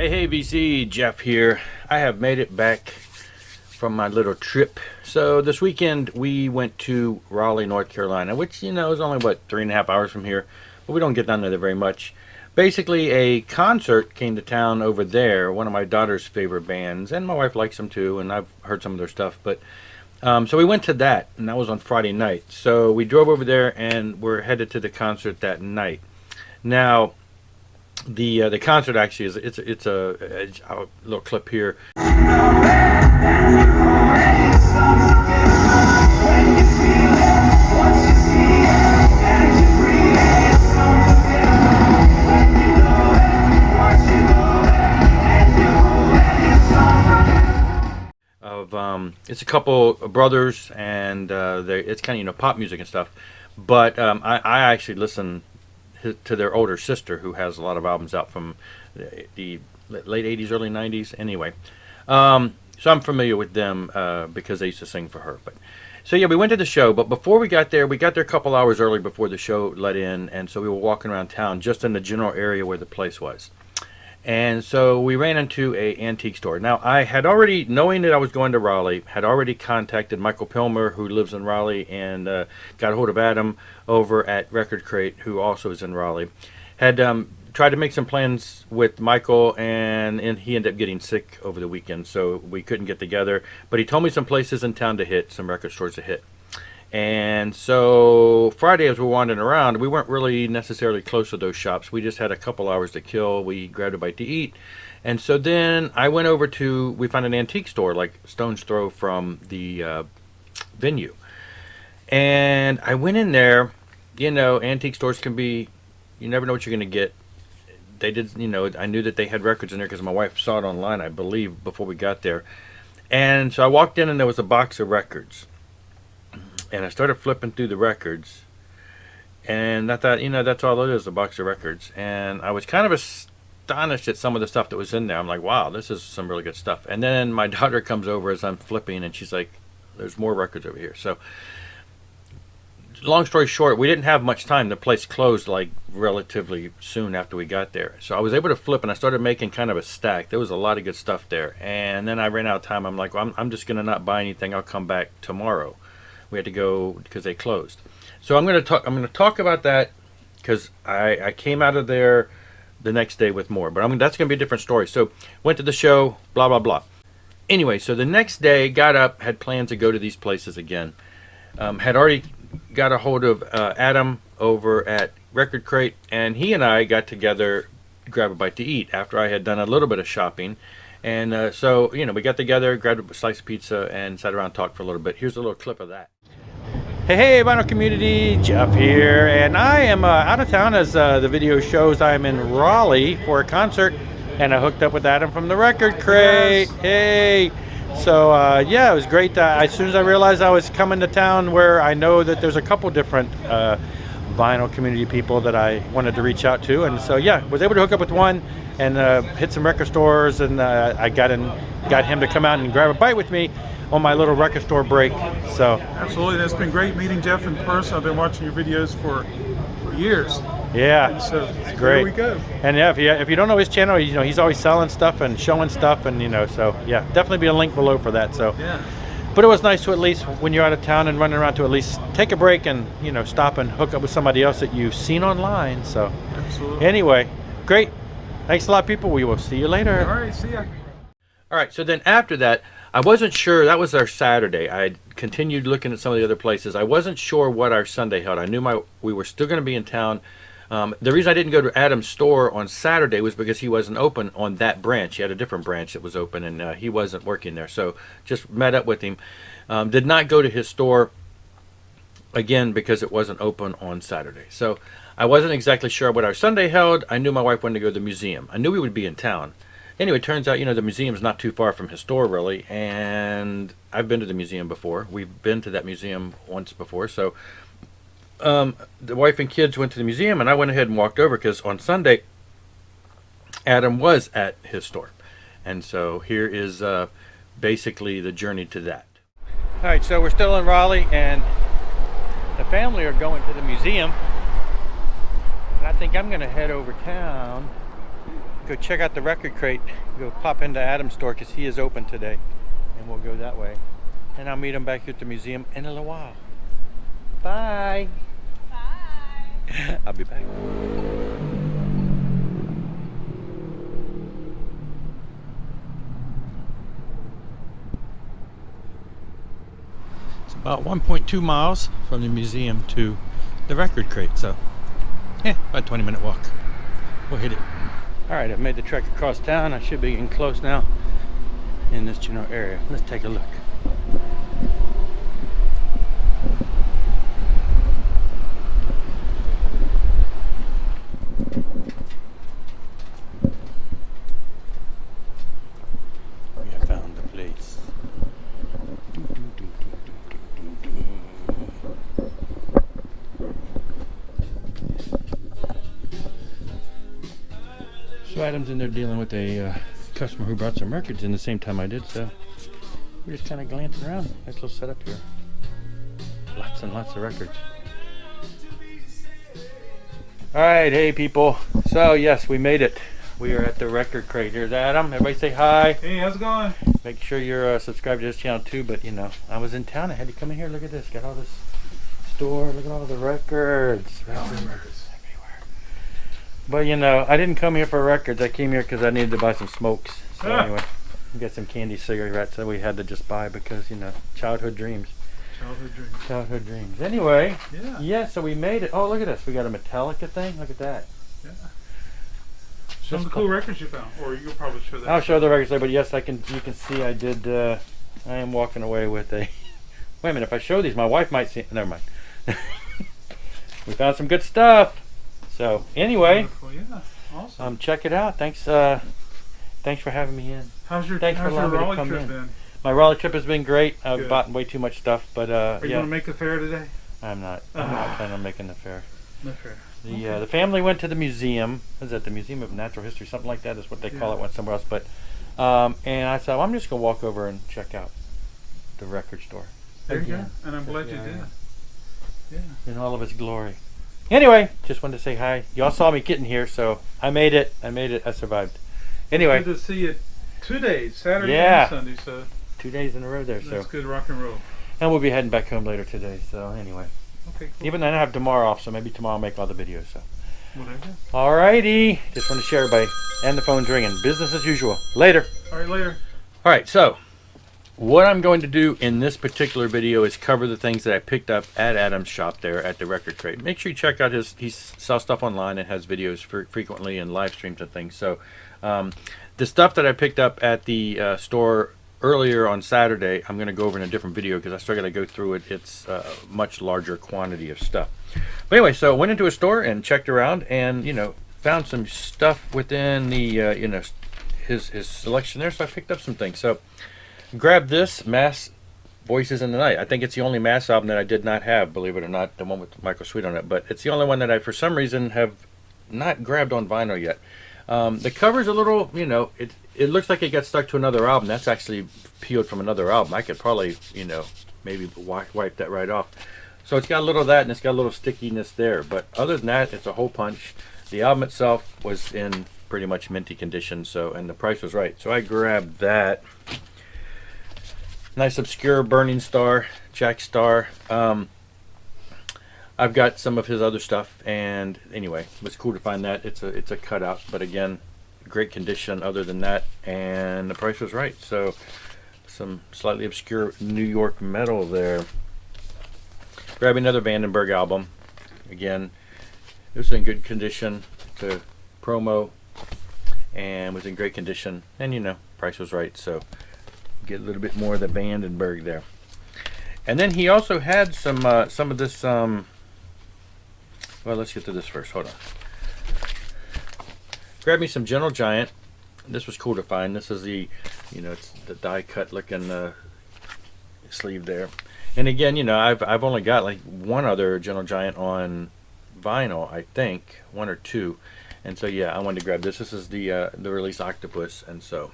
Hey, VC, Jeff here. I have made it back from my little trip. So this weekend we went to Raleigh, North Carolina, which, is only, 3.5 hours from here, but we don't get down there very much. Basically, a concert came to town over there, one of my daughter's favorite bands, and my wife likes them too, and I've heard some of their stuff, but so we went to that, and that was on Friday night. So we drove over there, and we're headed to the concert that night. Now, the concert actually is it's a little clip here of it's a couple of brothers, and it's kind of pop music and stuff, but I actually listen to their older sister, who has a lot of albums out from the late 80s, early 90s. Anyway, so I'm familiar with them because they used to sing for her. But so yeah, we went to the show, but before we got there a couple hours early before the show let in, and so we were walking around town just in the general area where the place was. And so we ran into a antique store. Now, I had already, knowing that I was going to Raleigh, had already contacted Michael Pilmer, who lives in Raleigh, and got a hold of Adam over at Record Crate, who also is in Raleigh. Had tried to make some plans with Michael, and he ended up getting sick over the weekend, so we couldn't get together. But he told me some places in town to hit, some record stores to hit. And so Friday, as we were wandering around, we weren't really necessarily close to those shops. We just had a couple hours to kill. We grabbed a bite to eat. And so then I went over we found an antique store like stone's throw from the venue. And I went in there. Antique stores can be, you never know what you're going to get. They did, I knew that they had records in there because my wife saw it online, I believe, before we got there. And so I walked in, and there was a box of records. And I started flipping through the records, and I thought, that's all it is, a box of records. And I was kind of astonished at some of the stuff that was in there. I'm like, wow, this is some really good stuff. And then my daughter comes over as I'm flipping, and she's like, there's more records over here. So long story short, we didn't have much time. The place closed like relatively soon after we got there. So I was able to flip, and I started making kind of a stack. There was a lot of good stuff there. And then I ran out of time. I'm like, well, I'm just going to not buy anything. I'll come back tomorrow. We had to go because they closed. So I'm going to talk about that because I came out of there the next day with more. But that's going to be a different story. So went to the show, blah, blah, blah. Anyway, so the next day, got up, had plans to go to these places again. Had already got a hold of Adam over at Record Crate, and he and I got together to grab a bite to eat after I had done a little bit of shopping. And so, we got together, grabbed a slice of pizza, and sat around and talked for a little bit. Here's a little clip of that. Hey, vinyl community, Jeff here, and I am out of town, as the video shows. I'm in Raleigh for a concert, and I hooked up with Adam from the Record Crate. Yes. Hey! So, yeah, it was great. As soon as I realized I was coming to town, where I know that there's a couple different vinyl community people that I wanted to reach out to, and so yeah, was able to hook up with one and hit some record stores, and I got him to come out and grab a bite with me on my little record store break. So absolutely, that's been great meeting Jeff in person. I've been watching your videos for years. Yeah, so it's great. Here we go. And yeah, if you don't know his channel, he's always selling stuff and showing stuff, and so yeah, definitely be a link below for that. So yeah. But it was nice to, at least when you're out of town and running around, to at least take a break and stop and hook up with somebody else that you've seen online. So absolutely. Anyway, great. Thanks a lot, people. We will see you later. All right, see ya. All right, so then after that, I wasn't sure. That was our Saturday. I continued looking at some of the other places. I wasn't sure what our Sunday held. I knew we were still going to be in town. The reason I didn't go to Adam's store on Saturday was because he wasn't open on that branch. He had a different branch that was open, and he wasn't working there. So just met up with him. Did not go to his store again because it wasn't open on Saturday. So I wasn't exactly sure what our Sunday held. I knew my wife wanted to go to the museum. I knew we would be in town. Anyway, it turns out, the museum's not too far from his store, really, and I've been to the museum before. We've been to that museum once before, so the wife and kids went to the museum, and I went ahead and walked over because on Sunday, Adam was at his store. And so here is basically the journey to that. All right, so we're still in Raleigh, and the family are going to the museum, and I think I'm going to head over town go check out the record crate. Go pop into Adam's store because he is open today, and we'll go that way. And I'll meet him back here at the museum in a little while. Bye. Bye. I'll be back. It's about 1.2 miles from the museum to the record crate, so about a 20-minute walk. We'll hit it. All right, I've made the trek across town. I should be getting close now in this general area. Let's take a look. We have found the place. So Adam's in there dealing with a customer who brought some records in the same time I did, so we're just kind of glancing around. Nice little setup here. Lots and lots of records. Alright, hey people. So yes, we made it. We are at the record crate. Here's Adam. Everybody say hi. Hey, how's it going? Make sure you're subscribed to this channel too, but you know, I was in town. I had to come in here. Look at this. Got all this store. Look at all the records. Records. But you know, I didn't come here for records. I came here because I needed to buy some smokes. So anyway, we got some candy cigarettes that we had to just buy because, you know, childhood dreams. Childhood dreams. Childhood dreams. Anyway, yeah. So we made it. Oh, look at this. We got a Metallica thing. Look at that. Yeah. Show them the cool records you found, or you'll probably show that. I'll show the records later, but yes, I can. You can see I did. I am walking away with a. Wait a minute. If I show these, my wife might see. Never mind. We found some good stuff. So anyway, yeah, awesome. Check it out. Thanks for having me in. How's your Raleigh trip been? My Raleigh trip has been great. I've bought way too much stuff, but Are you going to make the fair today? I'm not. I'm not planning on making the fair. The fair. The family went to the museum. What is that? The Museum of Natural History, something like that is what they call it. Went somewhere else, but and I thought, well, I'm just going to walk over and check out the record store. There you go. And I'm glad you did. Yeah. In all of its glory. Anyway, just wanted to say hi. Y'all saw me getting here, so I made it. I survived. Anyway. Good to see you 2 days, Saturday and Sunday. So 2 days in a row there. That's good rock and roll. And we'll be heading back home later today. So anyway. Okay, cool. Even then I have tomorrow off, so maybe tomorrow I'll make all the videos. So. Whatever. Alrighty. Just want to share everybody. And the phone's ringing. Business as usual. Later. All right, later. All right, so what I'm going to do in this particular video is cover the things that I picked up at Adam's shop there at the record crate. Make sure you check out he sells stuff online and has videos frequently and live streams and things. So the stuff that I picked up at the store earlier on Saturday, I'm going to go over in a different video because I still got to go through it. It's a much larger quantity of stuff. But anyway, so I went into a store and checked around and, you know, found some stuff within the, you know, his selection there. So I picked up some things. So grabbed this Mass Voices in the Night. I think it's the only Mass album that I did not have, believe it or not, the one with Michael Sweet on it. But it's the only one that I, for some reason, have not grabbed on vinyl yet. The cover's a little, you know, it looks like it got stuck to another album. That's actually peeled from another album. I could probably, you know, maybe wipe that right off. So it's got a little of that, and it's got a little stickiness there. But other than that, it's a hole punch. The album itself was in pretty much minty condition, so, and the price was right. So I grabbed that. Nice obscure Burning Star, Jack Star. I've got some of his other stuff, and anyway, it was cool to find that. It's a cutout, but again, great condition other than that, and the price was right. So some slightly obscure New York metal there. Grabbing another Vandenberg album. Again, it was in good condition. It's a promo and was in great condition, and you know, price was right, so get a little bit more of the Vandenberg there. And then he also had some of this well, let's get to this first. Hold on. Grab me some Gentle Giant. This was cool to find. This is the, you know, it's the die cut looking sleeve there. And again, you know, I've only got like one other Gentle Giant on vinyl, I think, one or two. And so yeah, I wanted to grab this. This is the release Octopus, and so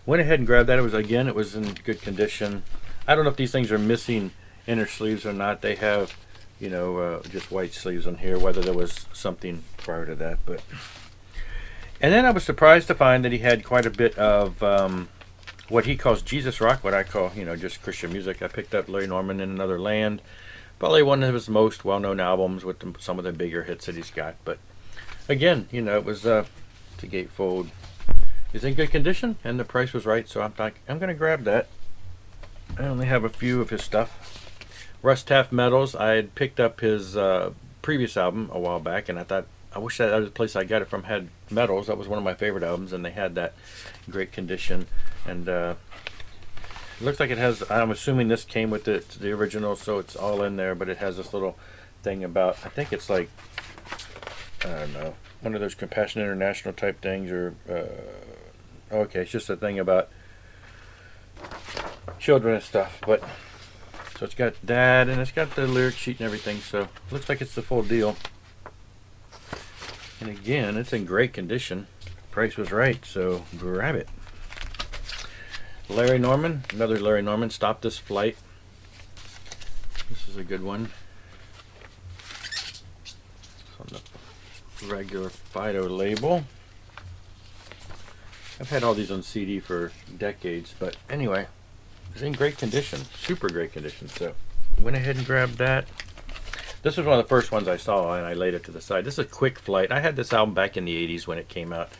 went ahead and grabbed that. It was in good condition. I don't know if these things are missing inner sleeves or not. They have, you know, just white sleeves on here, whether there was something prior to that, but And then I was surprised to find that he had quite a bit of what he calls Jesus rock, what I call, just Christian music. I picked up Larry Norman in Another Land, probably one of his most well-known albums with some of the bigger hits that he's got. But again, it was it's a gatefold. It's in good condition, and the price was right, so I'm going to grab that. I only have a few of his stuff. Russ Taff Metals. I had picked up his previous album a while back, and I wish that other place I got it from had Metals. That was one of my favorite albums, and they had that great condition. And it looks like it has. I'm assuming this came with the original, so it's all in there. But it has this little thing about. I think it's like, I don't know, one of those Compassion International type things, or okay, it's just a thing about children and stuff. But so it's got that, and it's got the lyric sheet and everything. So it looks like it's the full deal. And again, it's in great condition. Price was right, so grab it. Larry Norman, another Larry Norman, Stop This Flight. This is a good one. It's on the regular Fido label. I've had all these on CD for decades, but anyway, it's in great condition, super great condition. So went ahead and grabbed that. This was one of the first ones I saw, and I laid it to the side. This is Quick Flight. I had this album back in the 80s when it came out.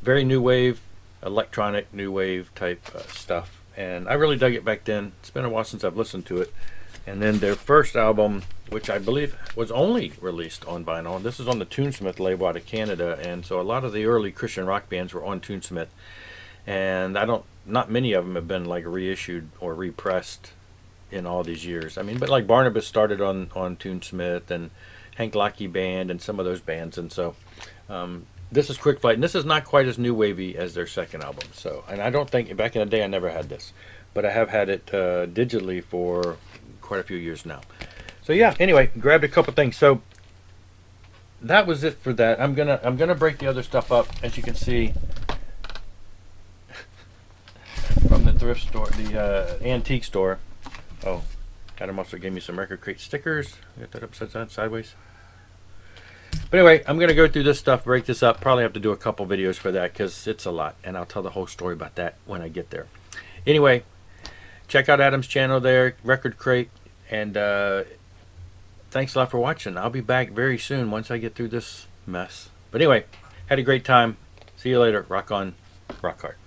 Very new wave, electronic new wave type stuff. And I really dug it back then. It's been a while since I've listened to it. And then their first album, which I believe was only released on vinyl. This is on the Tunesmith label out of Canada. And so a lot of the early Christian rock bands were on Tunesmith. And not many of them have been like reissued or repressed in all these years. I mean, but like Barnabas started on Tunesmith, and Hank Lockie Band and some of those bands. And so this is Quick Flight, and this is not quite as new wavy as their second album. So, and I don't think, back in the day I never had this, but I have had it digitally for quite a few years now. So yeah, anyway, grabbed a couple things. So that was it for that. I'm gonna break the other stuff up, as you can see from the thrift store, the antique store. Oh, Adam also gave me some Record Crate stickers. Got that upside down, sideways. But anyway, I'm going to go through this stuff, break this up. Probably have to do a couple videos for that because it's a lot. And I'll tell the whole story about that when I get there. Anyway, check out Adam's channel there, Record Crate. And thanks a lot for watching. I'll be back very soon once I get through this mess. But anyway, had a great time. See you later. Rock on, rock hard.